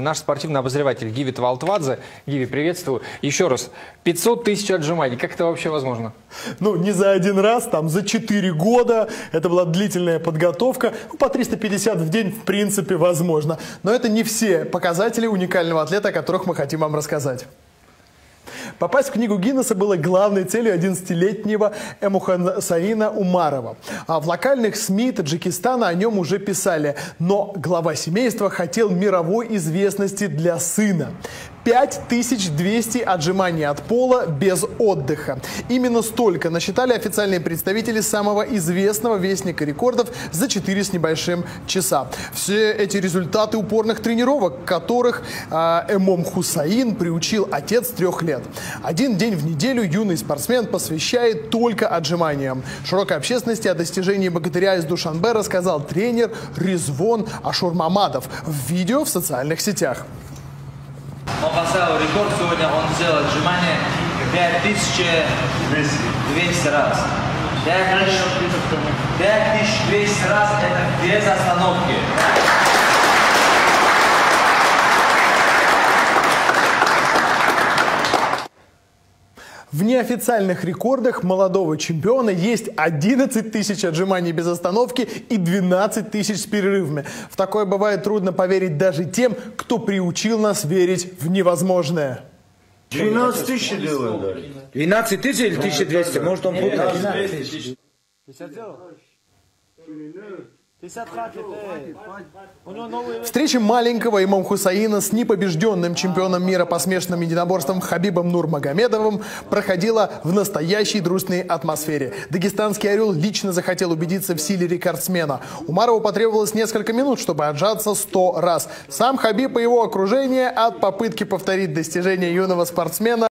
Наш спортивный обозреватель Гиви Твалтвадзе. Гиви, приветствую. Еще раз, 500 тысяч отжиманий. Как это вообще возможно? Ну, не за один раз, там за 4 года. Это была длительная подготовка. Ну, по 350 в день, в принципе, возможно. Но это не все показатели уникального атлета, о которых мы хотим вам рассказать. Попасть в книгу Гиннесса было главной целью 11-летнего Эмомхусейна Умарова. А в локальных СМИ Таджикистана о нем уже писали. Но глава семейства хотел мировой известности для сына. 5200 отжиманий от пола без отдыха. Именно столько насчитали официальные представители самого известного вестника рекордов за 4 с небольшим часа. Все эти результаты упорных тренировок, которых Эмомхусейн приучил отец 3 лет. Один день в неделю юный спортсмен посвящает только отжиманиям. Широкой общественности о достижении богатыря из Душанбе рассказал тренер Ризвон Ашурмамадов в видео в социальных сетях. Он поставил рекорд сегодня, он сделал отжимание 5200 раз. 5200 раз, это без остановки. В неофициальных рекордах молодого чемпиона есть 11 тысяч отжиманий без остановки и 12 тысяч с перерывами. В такое бывает трудно поверить даже тем, кто приучил нас верить в невозможное. 12 тысяч делаем, да. 12 тысяч или 1200? Может, он путает? Встреча маленького Эмомхусейна с непобежденным чемпионом мира по смешанным единоборствам Хабибом Нурмагомедовым проходила в настоящей дружной атмосфере. Дагестанский орел лично захотел убедиться в силе рекордсмена. Умарову потребовалось несколько минут, чтобы отжаться 100 раз. Сам Хабиб и его окружение от попытки повторить достижения юного спортсмена